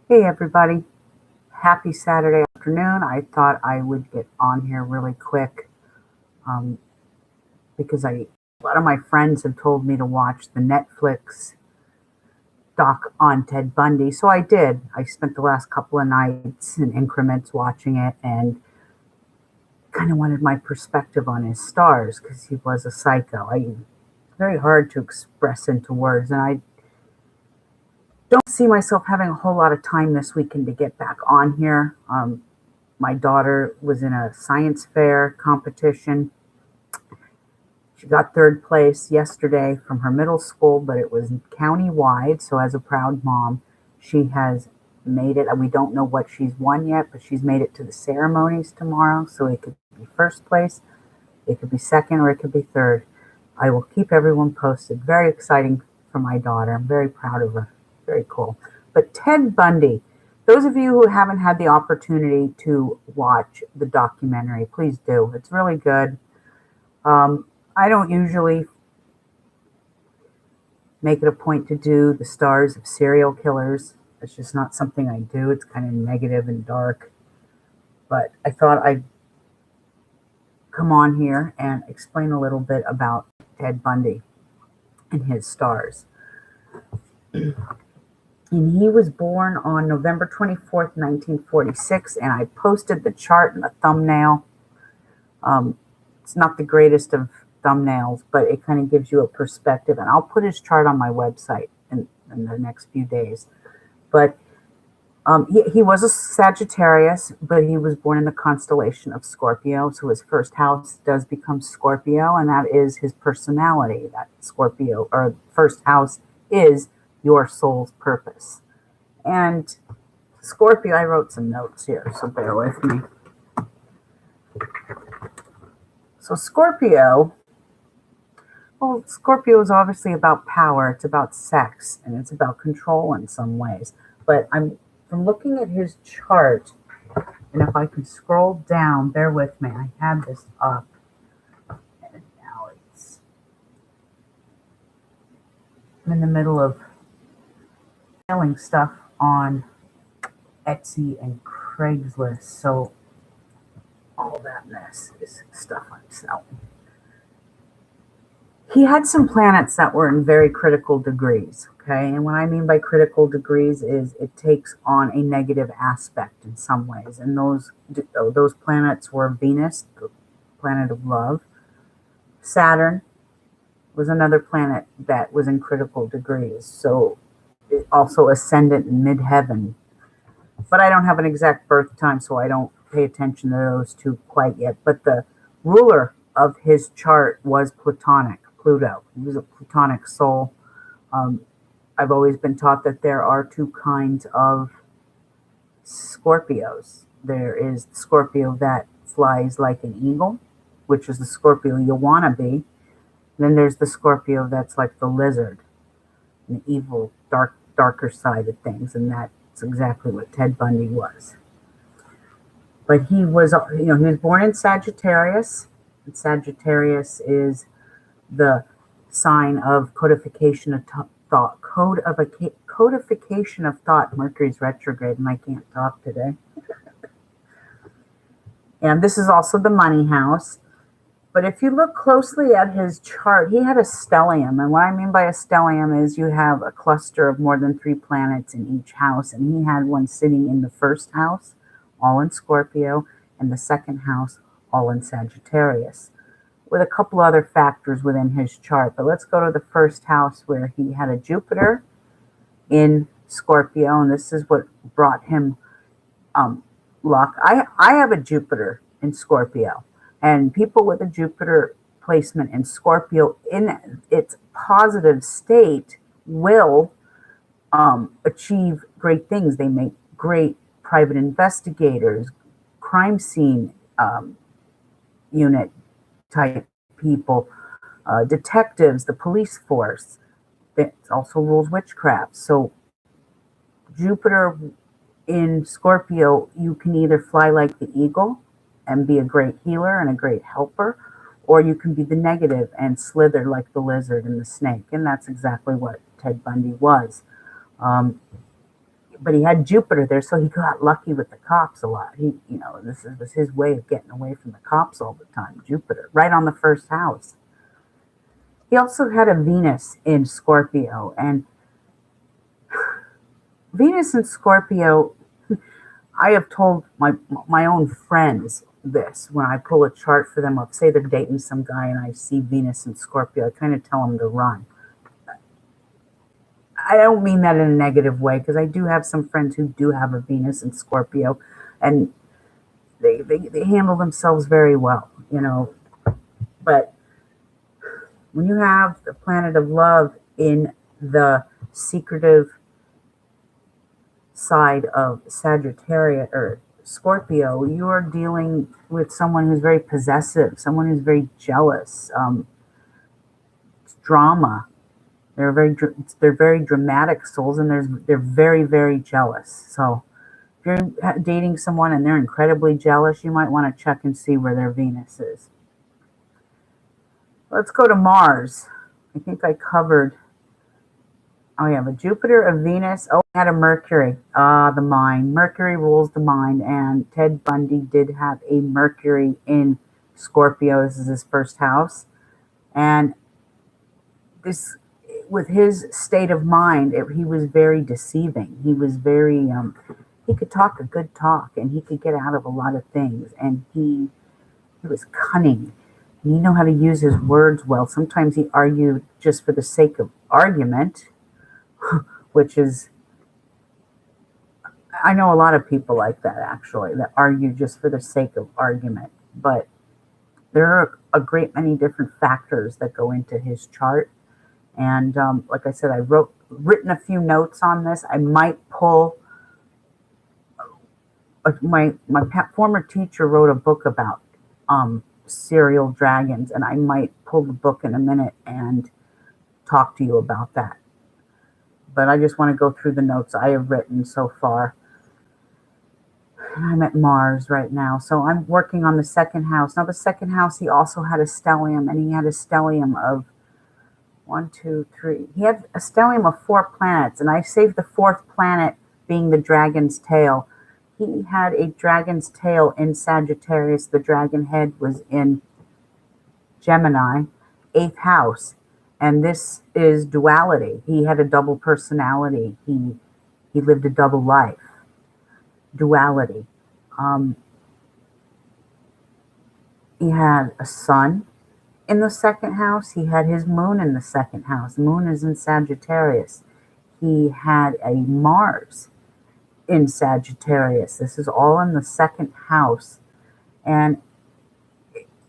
Hey everybody, happy Saturday afternoon. I thought I would get on here really quick um, because a lot of my friends have told me to watch the Netflix doc on Ted Bundy. So I did. I spent the last couple of nights in increments watching it and kind of wanted my perspective on his stars because he was a psycho. Very hard to express into words, and I don't see myself having a whole lot of time this weekend to get back on here. My daughter was in a science fair competition. She got third place yesterday from her middle school, but it was county-wide. So as a proud mom, she has made it. We don't know what she's won yet, but she's made it to the ceremonies tomorrow. So it could be first place, it could be second, or it could be third. I will keep everyone posted. Very exciting for my daughter. I'm very proud of her. Very cool. But Ted Bundy, those of you who haven't had the opportunity to watch the documentary, please do. It's really good. I don't usually make it a point to do the stars of serial killers. It's just not something I do. It's kind of negative and dark. But I thought I'd come on here and explain a little bit about Ted Bundy and his stars. And he was born on November 24th, 1946, and I posted the chart and the thumbnail. It's not the greatest of thumbnails, but it kind of gives you a perspective, and I'll put his chart on my website in the next few days. But he was a Sagittarius, but he was born in the constellation of Scorpio, so his first house does become Scorpio, and that is his personality. That Scorpio, or first house, is your soul's purpose. And Scorpio, I wrote some notes here, so bear with me. So Scorpio is obviously about power, it's about sex, and it's about control in some ways. But from looking at his chart, and if I can scroll down, bear with me, I had this up, and now I'm in the middle of selling stuff on Etsy and Craigslist, so all that mess is stuff I'm selling. He had some planets that were in very critical degrees, okay? And what I mean by critical degrees is it takes on a negative aspect in some ways. And those planets were Venus, the planet of love. Saturn was another planet that was in critical degrees. So it also ascendant in midheaven. But I don't have an exact birth time, so I don't pay attention to those two quite yet. But the ruler of his chart was Platonic, Pluto. He was a Platonic soul. I've always been taught that there are two kinds of Scorpios. There is the Scorpio that flies like an eagle, which is the Scorpio you want to be. Then there's the Scorpio that's like the lizard, an evil, darker side of things, and that's exactly what Ted Bundy was. But he was born in Sagittarius, and Sagittarius is the sign of codification of thought. Codification of thought. Mercury's retrograde, and I can't talk today. And this is also the money house. But if you look closely at his chart, he had a stellium. And what I mean by a stellium is you have a cluster of more than 3 planets in each house. And he had one sitting in the first house, all in Scorpio, and the second house, all in Sagittarius, with a couple other factors within his chart. But let's go to the first house where he had a Jupiter in Scorpio. And this is what brought him luck. I have a Jupiter in Scorpio. And people with a Jupiter placement in Scorpio in its positive state will achieve great things. They make great private investigators, crime scene unit type people, detectives, the police force. It also rules witchcraft. So Jupiter in Scorpio, you can either fly like the eagle and be a great healer and a great helper, or you can be the negative and slither like the lizard and the snake. And that's exactly what Ted Bundy was. but he had Jupiter there, so he got lucky with the cops a lot. This was his way of getting away from the cops all the time. Jupiter, right on the first house. He also had a Venus in Scorpio, and Venus in Scorpio. I have told my own friends this when I pull a chart for them. I'll say they're dating some guy, and I see Venus in Scorpio. I kind of tell them to run. I don't mean that in a negative way, because I do have some friends who do have a Venus in Scorpio, and they handle themselves very well, But when you have the planet of love in the secretive side of Sagittarius or Scorpio, you are dealing with someone who's very possessive, someone who's very jealous. It's drama. They're very dramatic souls, and they're very, very jealous. So if you're dating someone and they're incredibly jealous, you might want to check and see where their Venus is. Let's go to Mars. I think I covered. Oh, yeah, a Jupiter, a Venus. Oh, I had a Mercury. The mind. Mercury rules the mind, and Ted Bundy did have a Mercury in Scorpio. This is his first house. And this, with his state of mind, he was very deceiving. He was very, he could talk a good talk, and he could get out of a lot of things, and he was cunning. And he knew how to use his words well. Sometimes he argued just for the sake of argument, which is, I know a lot of people like that, actually, that argue just for the sake of argument. But there are a great many different factors that go into his chart. And like I said, I've written a few notes on this. I might pull, my former teacher wrote a book about serial dragons, and I might pull the book in a minute and talk to you about that. But I just want to go through the notes I have written so far. And I'm at Mars right now. So I'm working on the second house. Now, the second house, he also had a stellium, and he had a stellium of 1, 2, 3. He had a stellium of 4 planets, and I saved the 4th planet being the dragon's tail. He had a dragon's tail in Sagittarius. The dragon head was in Gemini, 8th house. And this is duality. He had a double personality. He lived a double life. Duality. He had a sun in the 2nd house. He had his moon in the 2nd house. Moon is in Sagittarius. He had a Mars in Sagittarius. This is all in the 2nd house. And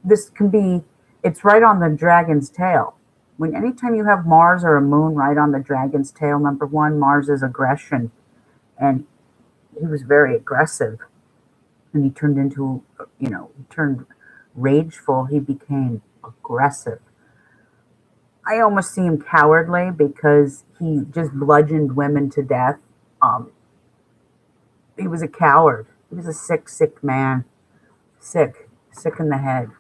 this can be, it's right on the dragon's tail. Anytime you have Mars or a moon right on the dragon's tail, number one, Mars is aggression. And he was very aggressive. And he turned into, he turned rageful. He became aggressive. I almost see him cowardly because he just bludgeoned women to death. He was a coward. He was a sick man. Sick in the head.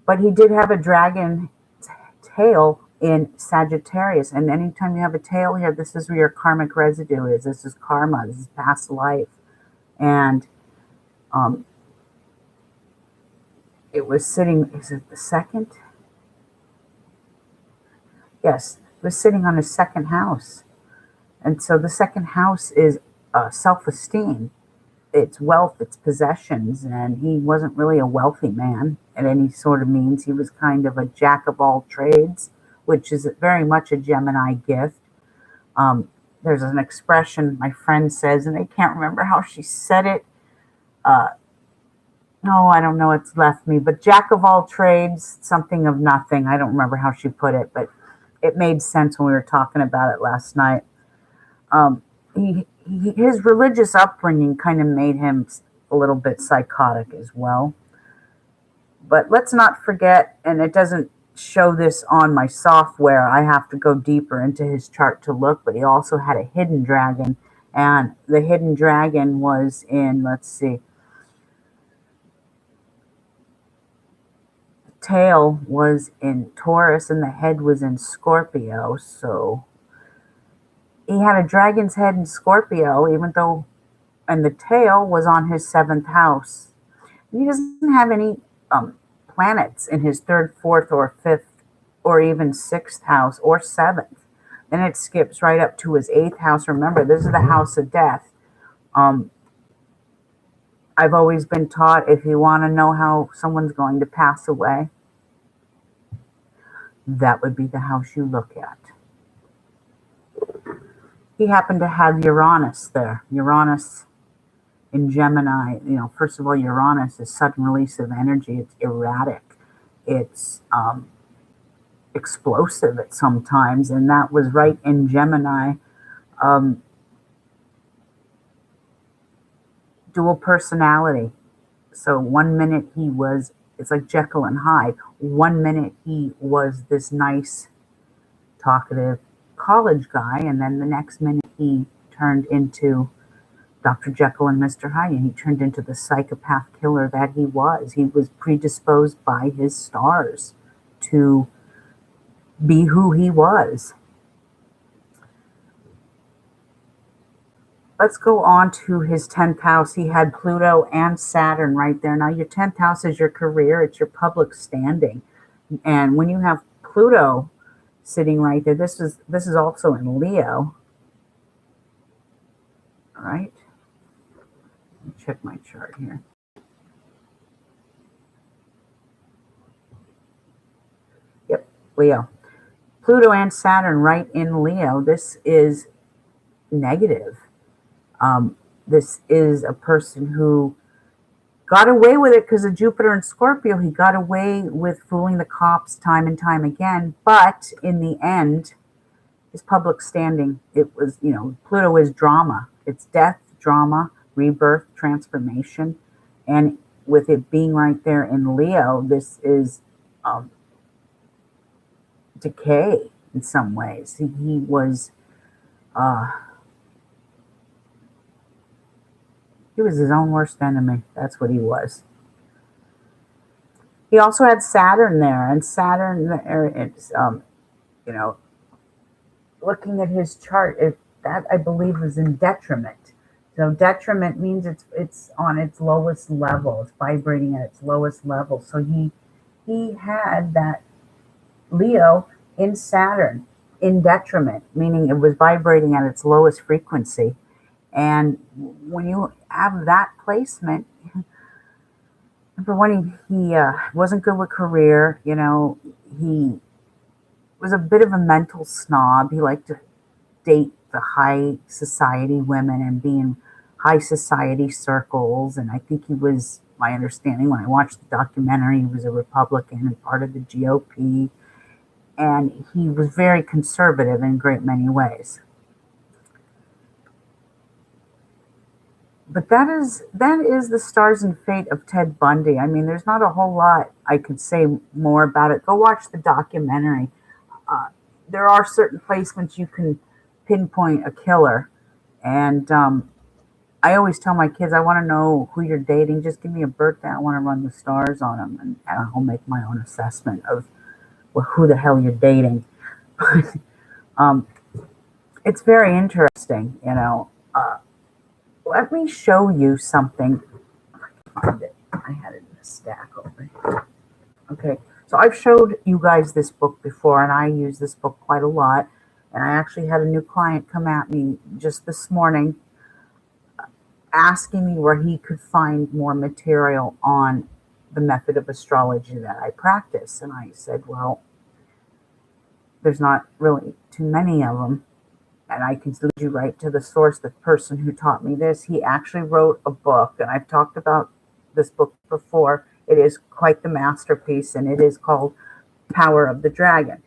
But he did have a dragon tail in Sagittarius, and anytime you have a tail here, this is where your karmic residue is. This is karma. This is past life. And it was sitting, is it the 2nd? Yes, it was sitting on his 2nd house. And so the 2nd house is self-esteem. It's wealth, it's possessions, and he wasn't really a wealthy man in any sort of means. He was kind of a jack of all trades, which is very much a Gemini gift. There's an expression my friend says, and I can't remember how she said it. No, I don't know, it's left me, but jack of all trades, something of nothing. I don't remember how she put it, but it made sense when we were talking about it last night. His religious upbringing kind of made him a little bit psychotic as well. But let's not forget, and it doesn't show this on my software, I have to go deeper into his chart to look, but he also had a hidden dragon, and the hidden dragon was in, let's see, the tail was in Taurus and the head was in Scorpio, so he had a dragon's head in Scorpio, even though, and the tail was on his seventh house. He doesn't have any planets in his third, fourth, or fifth, or even sixth house or seventh. Then it skips right up to his eighth house. Remember, this is the house of death. I've always been taught if you want to know how someone's going to pass away, that would be the house you look at. He happened to have Uranus there. Uranus in Gemini, first of all, Uranus is sudden release of energy. It's erratic. It's explosive at some times, and that was right in Gemini. Dual personality. So 1 minute it's like Jekyll and Hyde. 1 minute he was this nice, talkative college guy, and then the next minute he turned into Dr. Jekyll and Mr. Hyde, and he turned into the psychopath killer that he was. He was predisposed by his stars to be who he was. Let's go on to his 10th house. He had Pluto and Saturn right there. Now, your 10th house is your career. It's your public standing. And when you have Pluto sitting right there, this is also in Leo. All right. Let me check my chart here. Yep, Leo. Pluto and Saturn right in Leo. This is negative. This is a person who got away with it because of Jupiter and Scorpio. He got away with fooling the cops time and time again. But in the end, his public standing, it was, Pluto is drama. It's death, drama, rebirth, transformation. And with it being right there in Leo, this is decay in some ways. He was his own worst enemy. That's what he was. He also had Saturn there, and Saturn there, it's looking at his chart, that I believe was in detriment. So detriment means it's on its lowest level. It's vibrating at its lowest level. So he had that Leo in Saturn in detriment, meaning it was vibrating at its lowest frequency. And when you have that placement, number one, he wasn't good with career. He was a bit of a mental snob. He liked to date the high society women and be in high society circles. And I think he was, my understanding when I watched the documentary, he was a Republican and part of the GOP. And he was very conservative in a great many ways. But that is the stars and fate of Ted Bundy. I mean, there's not a whole lot I could say more about it. Go watch the documentary. There are certain placements you can pinpoint a killer. And I always tell my kids, I want to know who you're dating. Just give me a birthday. I want to run the stars on them, and I'll make my own assessment of who the hell you're dating. It's very interesting, Let me show you something. I had it in a stack over here. Okay, so I've showed you guys this book before, and I use this book quite a lot. And I actually had a new client come at me just this morning asking me where he could find more material on the method of astrology that I practice. And I said, well, there's not really too many of them. And I can lead you right to the source. The person who taught me this, he actually wrote a book, and I've talked about this book before. It is quite the masterpiece, and it is called Power of the Dragon.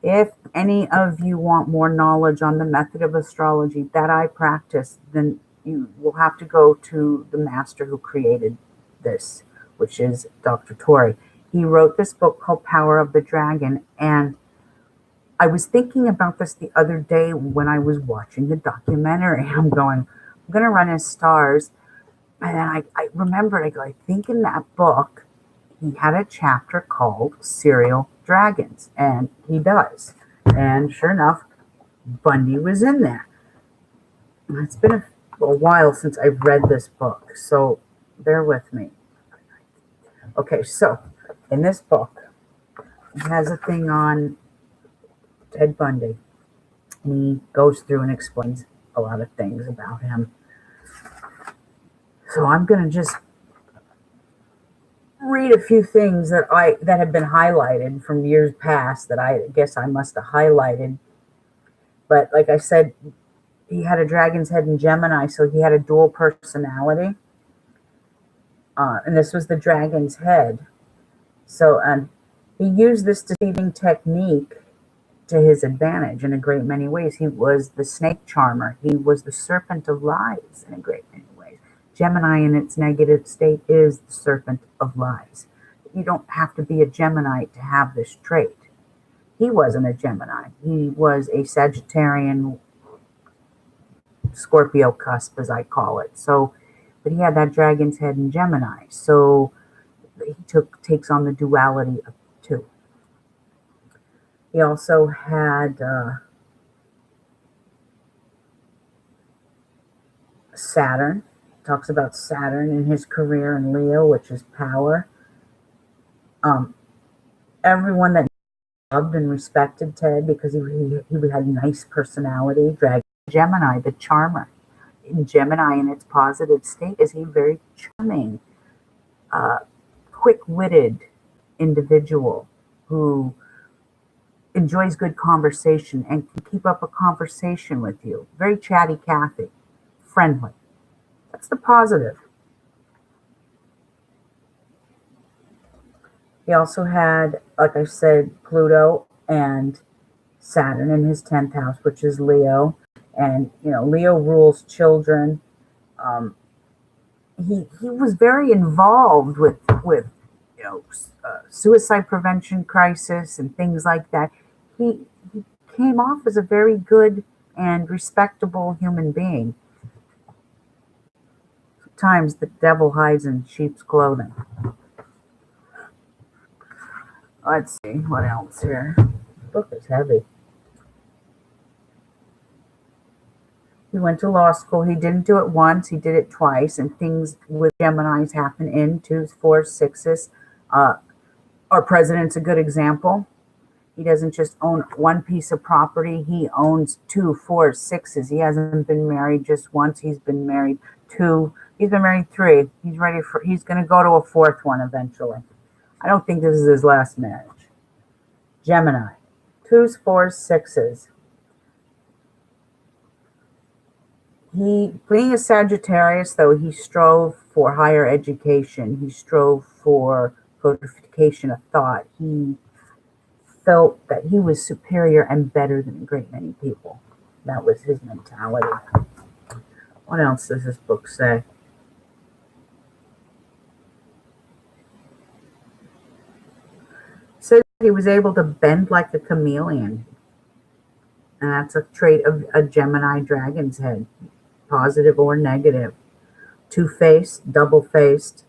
If any of you want more knowledge on the method of astrology that I practice, then you will have to go to the master who created this, which is Dr. Torrey. He wrote this book called Power of the Dragon, and I was thinking about this the other day when I was watching the documentary. I'm going to run his stars. And then I remembered, I think in that book, he had a chapter called Serial Dragons. And he does. And sure enough, Bundy was in there. It's been a while since I've read this book, so bear with me. Okay, so in this book, it has a thing on Ted Bundy. He goes through and explains a lot of things about him. So I'm going to just read a few things that have been highlighted from years past that I guess I must have highlighted. But like I said, he had a dragon's head in Gemini, so he had a dual personality. And this was the dragon's head. So he used this deceiving technique to his advantage in a great many ways. He was the snake charmer. He was the serpent of lies in a great many ways. Gemini in its negative state is the serpent of lies. You don't have to be a Gemini to have this trait. He wasn't a Gemini. He was a Sagittarian Scorpio cusp, as I call it. So, but he had that dragon's head in Gemini. So he takes on the duality of two. He also had Saturn. Talks about Saturn in his career in Leo, which is power. Everyone that loved and respected Ted because he had a nice personality. Dragon Gemini, the charmer. In Gemini, in its positive state, is a very charming, quick-witted individual who enjoys good conversation and can keep up a conversation with you. Very chatty Cathy, friendly. That's the positive. He also had, like I said, Pluto and Saturn in his 10th house, which is Leo. And, Leo rules children. He was very involved with suicide prevention crisis and things like that. He came off as a very good and respectable human being. Sometimes the devil hides in sheep's clothing. Let's see, what else here? The book is heavy. He went to law school. He didn't do it once, he did it twice, and things with Geminis happen in 2s, 4s, 6s. Our president's a good example. He doesn't just own one piece of property. He owns 2, 4, 6s. He hasn't been married just once. He's been married 2. He's been married 3. He's going to go to a 4th one eventually. I don't think this is his last marriage. Gemini, 2s, 4s, 6s. Being a Sagittarius, though, he strove for higher education. He strove for codification of thought. He felt that he was superior and better than a great many people. That was his mentality. What else does this book say? It says he was able to bend like a chameleon. And that's a trait of a Gemini dragon's head, positive or negative. Two-faced, double-faced.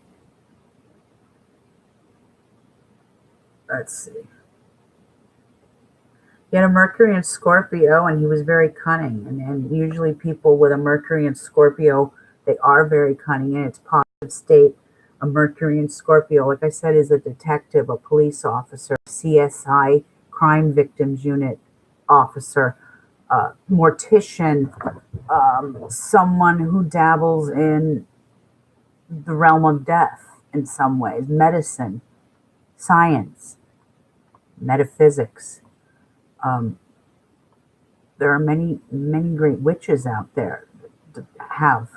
Let's see. He had a Mercury in Scorpio, and he was very cunning. And usually people with a Mercury in Scorpio, they are very cunning in its positive state. A Mercury in Scorpio, like I said, is a detective, a police officer, CSI, crime victims unit officer, mortician, someone who dabbles in the realm of death in some ways, medicine, science, metaphysics. There are many, many great witches out there that have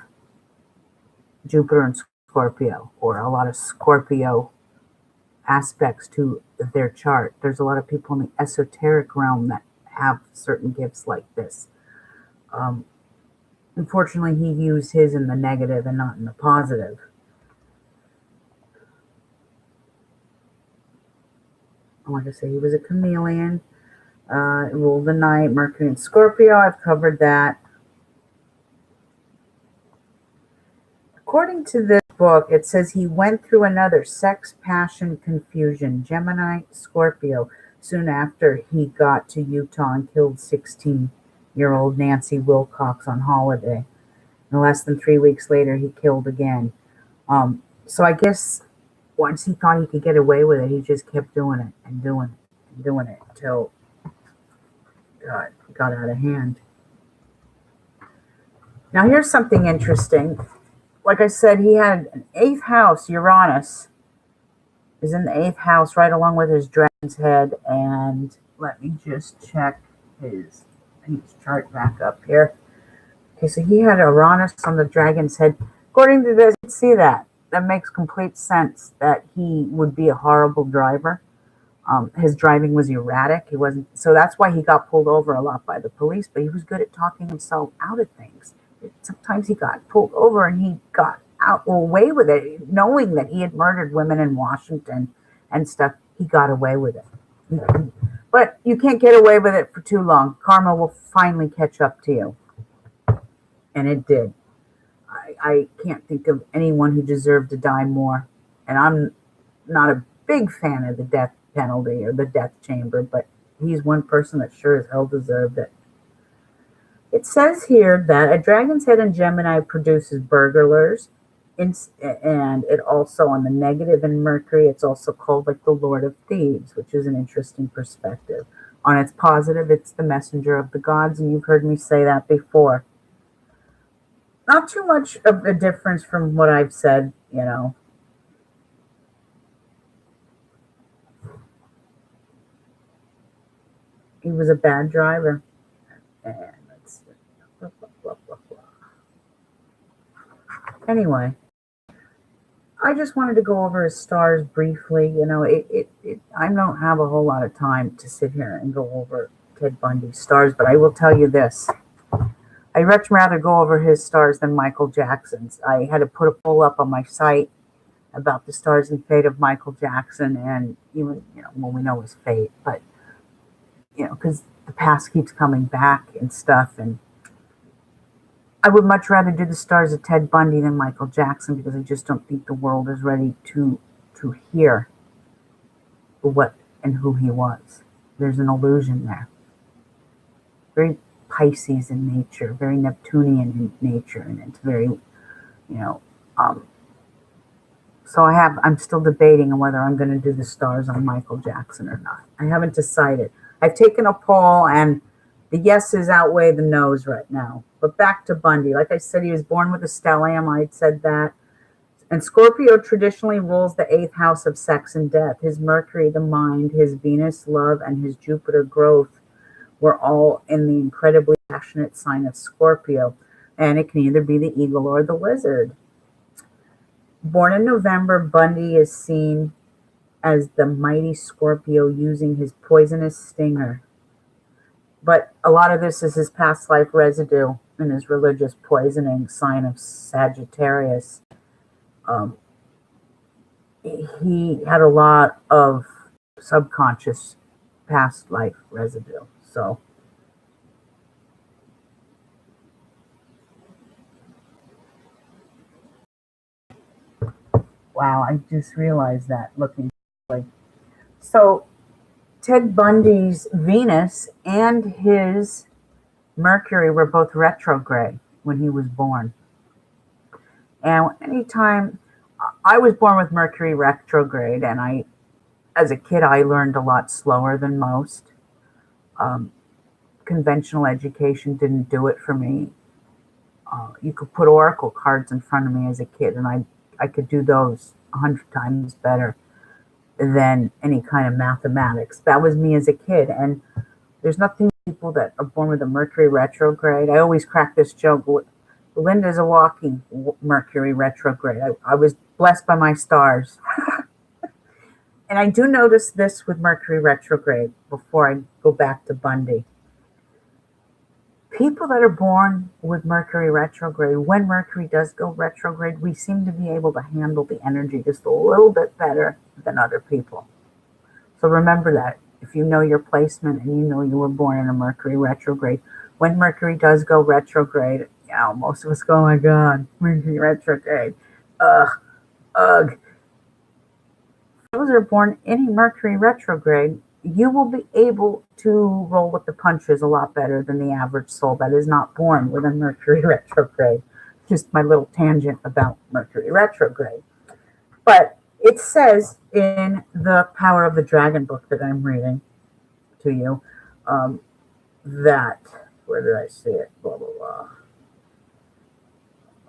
Jupiter and Scorpio, or a lot of Scorpio aspects to their chart. There's a lot of people in the esoteric realm that have certain gifts like this. Unfortunately, he used his in the negative and not in the positive. Like I say, he was a chameleon. Ruled the night, Mercury and Scorpio. I've covered that. According to this book, it says he went through another sex, passion, confusion, Gemini, Scorpio, soon after he got to Utah and killed 16-year-old Nancy Wilcox on holiday. And less than 3 weeks later, he killed again. So I guess once he thought he could get away with it, he just kept doing it and doing it and doing it until it got out of hand. Now, here's something interesting. Like I said, he had an eighth house. Uranus is in the eighth house right along with his dragon's head. And let me just check his chart back up here. Okay, so he had Uranus on the dragon's head. According to this, you see that. That makes complete sense that he would be a horrible driver. His driving was erratic. He wasn't, so that's why he got pulled over a lot by the police, but he was good at talking himself out of things. Sometimes he got pulled over and he got away with it, knowing that he had murdered women in Washington and stuff. He got away with it. But you can't get away with it for too long. Karma will finally catch up to you. And it did. I can't think of anyone who deserved to die more. And I'm not a big fan of the death penalty or the death chamber, but he's one person that sure as hell deserved it. It says here that a dragon's head in Gemini produces burglars, and it also, on the negative in Mercury, it's also called like the Lord of Thieves, which is an interesting perspective. On its positive, it's the messenger of the gods, and you've heard me say that before. Not too much of a difference from what I've said, you know. He was a bad driver. And let's see. Blah, blah, blah, blah. Anyway, I just wanted to go over his stars briefly. You know, I don't have a whole lot of time to sit here and go over Ted Bundy's stars, but I will tell you this. I'd much rather go over his stars than Michael Jackson's. I had to put a poll up on my site about the stars and fate of Michael Jackson, and even, you know, well, we know his fate, but, you know, because the past keeps coming back and stuff, and I would much rather do the stars of Ted Bundy than Michael Jackson, because I just don't think the world is ready to hear what and who he was. There's an illusion there. Very Pisces in nature, very Neptunian in nature, and it's very, you know, so I'm still debating on whether I'm going to do the stars on Michael Jackson or not. I haven't decided. I've taken a poll, and the yeses outweigh the no's right now. But back to Bundy. Like I said, he was born with a stellium. I had said that. And Scorpio traditionally rules the eighth house of sex and death. His Mercury, the mind, his Venus, love, and his Jupiter, growth, were all in the incredibly passionate sign of Scorpio. And it can either be the eagle or the lizard. Born in November, Bundy is seen as the mighty Scorpio using his poisonous stinger. But a lot of this is his past life residue in his religious poisoning sign of Sagittarius. He had a lot of subconscious past life residue. So wow, I just realized that looking like so Ted Bundy's Venus and his Mercury were both retrograde when he was born. And anytime I was born with Mercury retrograde, and as a kid, I learned a lot slower than most. Conventional education didn't do it for me. You could put oracle cards in front of me as a kid, and I could do those 100 times better than any kind of mathematics. That was me as a kid, and there's nothing people that are born with a Mercury retrograde. I always crack this joke. Linda's a walking Mercury retrograde. I was blessed by my stars. And I do notice this with Mercury retrograde before I go back to Bundy. People that are born with Mercury retrograde, when Mercury does go retrograde, we seem to be able to handle the energy just a little bit better than other people. So remember that. If you know your placement and you know you were born in a Mercury retrograde, when Mercury does go retrograde, you know, most of us go, oh my God, Mercury retrograde. Ugh. Those that are born in a Mercury retrograde, you will be able to roll with the punches a lot better than the average soul that is not born with a Mercury retrograde. just my little tangent about Mercury retrograde. But it says in the Power of the Dragon book that I'm reading to you, that, where did I see it? Blah, blah, blah.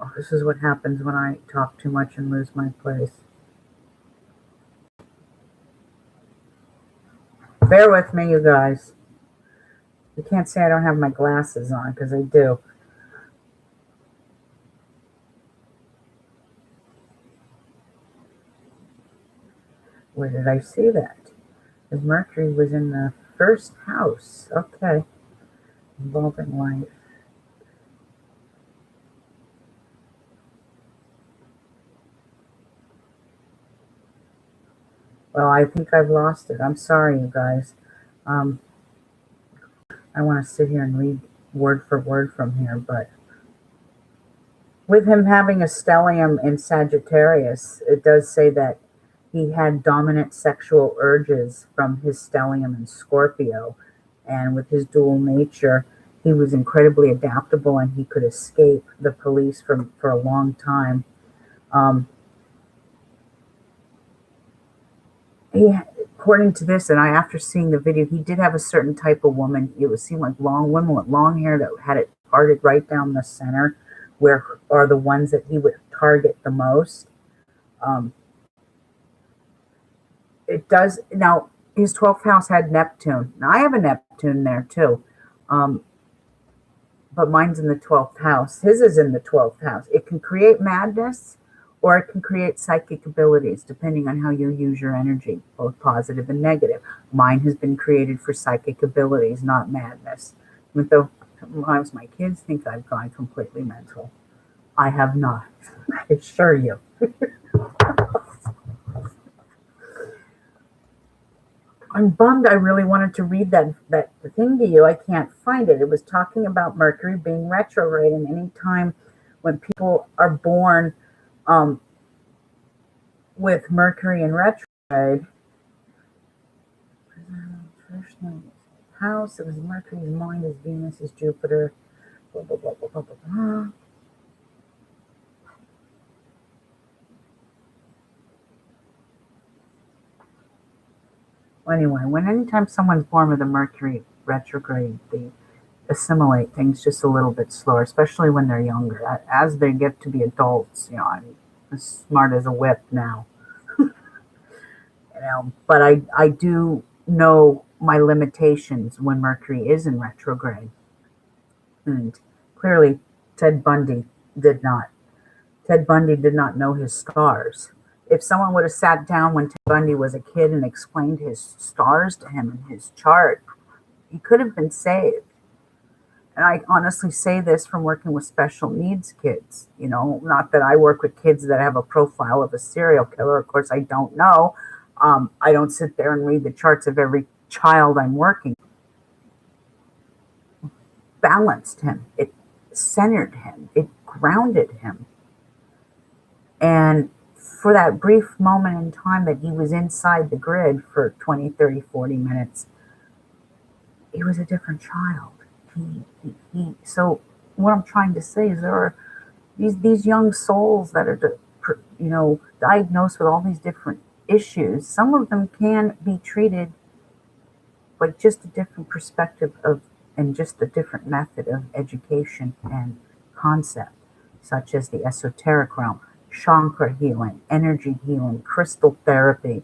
Oh, this is what happens when I talk too much and lose my place. Bear with me, you guys. You can't say I don't have my glasses on, because I do. Where did I see that? Because Mercury was in the first house. Okay. Involving life. Well, I think I've lost it. I'm sorry, you guys. I want to sit here and read word for word from here, but with him having a stellium in Sagittarius, it does say that he had dominant sexual urges from his stellium in Scorpio, and with his dual nature, he was incredibly adaptable and he could escape the police for a long time. According to this, and after seeing the video, he did have a certain type of woman. It would seem like women with long hair that had it parted right down the center, where are the ones that he would target the most. It does. Now, his 12th house had Neptune. Now, I have a Neptune there too, but mine's in the 12th house. His is in the 12th house. It can create madness, or it can create psychic abilities, depending on how you use your energy, both positive and negative. Mine has been created for psychic abilities, not madness. Even though sometimes my kids think I've gone completely mental. I have not, I assure you. I'm bummed. I really wanted to read that thing to you. I can't find it. It was talking about Mercury being retrograde, and any time when people are born with Mercury in retrograde, house, it was Mercury's mind is Venus is Jupiter, blah, blah, blah, blah, blah, blah. Well, anyway, anytime someone's born with a Mercury retrograde, they assimilate things just a little bit slower, especially when they're younger. As they get to be adults, I'm as smart as a whip now. But I do know my limitations when Mercury is in retrograde. And clearly, Ted Bundy did not. Ted Bundy did not know his stars. If someone would have sat down when Ted Bundy was a kid and explained his stars to him in his chart, he could have been saved. And I honestly say this from working with special needs kids. Not that I work with kids that have a profile of a serial killer. Of course, I don't know. I don't sit there and read the charts of every child I'm working. It balanced him. It centered him. It grounded him. And for that brief moment in time that he was inside the grid for 20, 30, 40 minutes, he was a different child. So what I'm trying to say is there are these young souls that are, diagnosed with all these different issues. Some of them can be treated like just a different perspective and just a different method of education and concept, such as the esoteric realm, chakra healing, energy healing, crystal therapy.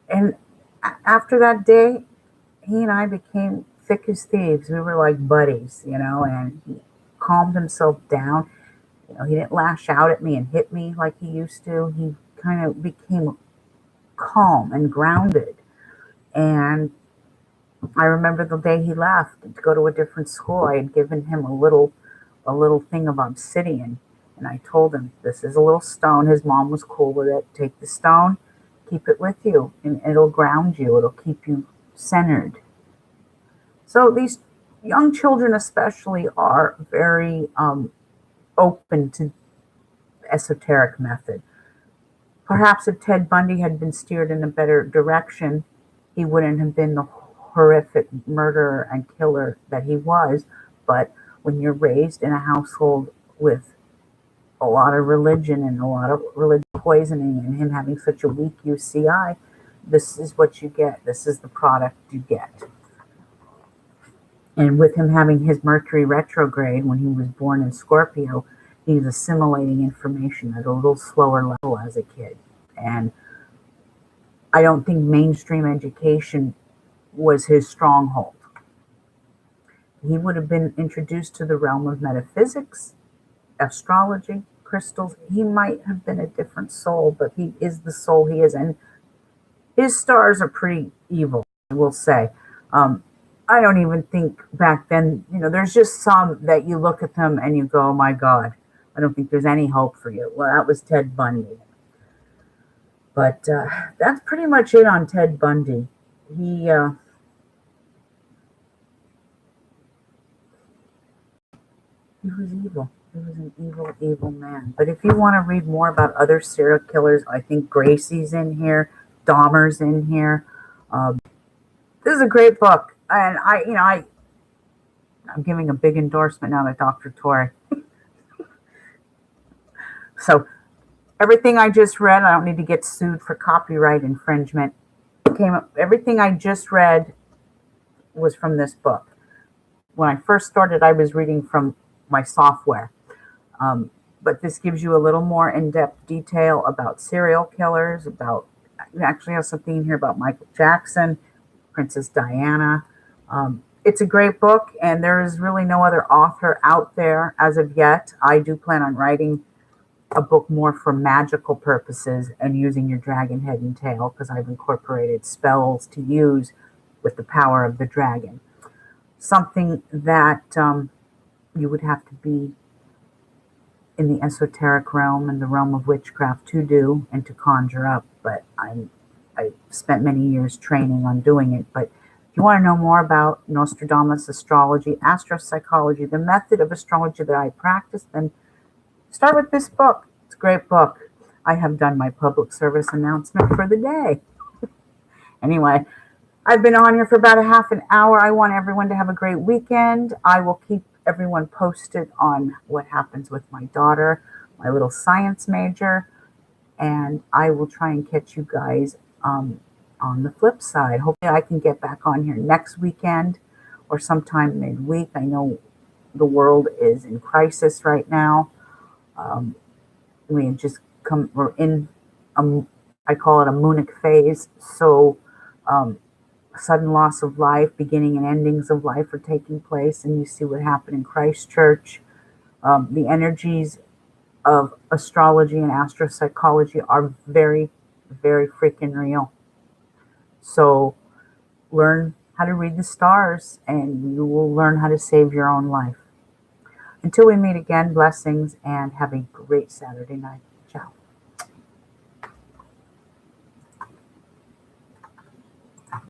And after that day, he and I became thick as thieves. We were like buddies, and he calmed himself down. He didn't lash out at me and hit me like he used to. He kind of became calm and grounded. And I remember the day he left to go to a different school, I had given him a little thing of obsidian. And I told him, this is a little stone. His mom was cool with it. Take the stone, keep it with you, and it'll ground you. It'll keep you centered. So these young children especially are very open to esoteric method. Perhaps if Ted Bundy had been steered in a better direction, he wouldn't have been the horrific murderer and killer that he was. But when you're raised in a household with a lot of religion and a lot of religious poisoning and him having such a weak UCI, this is what you get. This is the product you get. And with him having his Mercury retrograde when he was born in Scorpio, he's assimilating information at a little slower level as a kid. And I don't think mainstream education was his stronghold. He would have been introduced to the realm of metaphysics, astrology, crystals. He might have been a different soul, but he is the soul he is. And his stars are pretty evil, I will say. I don't even think back then, there's just some that you look at them and you go, oh my God, I don't think there's any hope for you. Well, that was Ted Bundy. But that's pretty much it on Ted Bundy. He was evil. He was an evil, evil man. But if you want to read more about other serial killers, I think Gracie's in here, Dahmer's in here. This is a great book. And I'm giving a big endorsement now to Dr. Torrey. So everything I just read, I don't need to get sued for copyright infringement. Everything I just read was from this book. When I first started, I was reading from my software. But this gives you a little more in-depth detail about serial killers, we actually have something in here about Michael Jackson, Princess Diana. It's a great book, and there is really no other author out there as of yet. I do plan on writing a book more for magical purposes and using your dragon head and tail, because I've incorporated spells to use with the power of the dragon. Something that you would have to be in the esoteric realm and the realm of witchcraft to do and to conjure up, but I spent many years training on doing it. But if you want to know more about Nostradamus astrology, astropsychology, the method of astrology that I practice, then start with this book. It's a great book. I have done my public service announcement for the day. Anyway, I've been on here for about a half an hour. I want everyone to have a great weekend. I will keep everyone posted on what happens with my daughter, my little science major, and I will try and catch you guys on the flip side. Hopefully I can get back on here next weekend or sometime midweek. I know the world is in crisis right now. We're in, I call it a moonic phase. So sudden loss of life, beginning and endings of life are taking place. And you see what happened in Christchurch. The energies of astrology and astropsychology are very, very freaking real. So learn how to read the stars and you will learn how to save your own life. Until we meet again, blessings and have a great Saturday night. Ciao.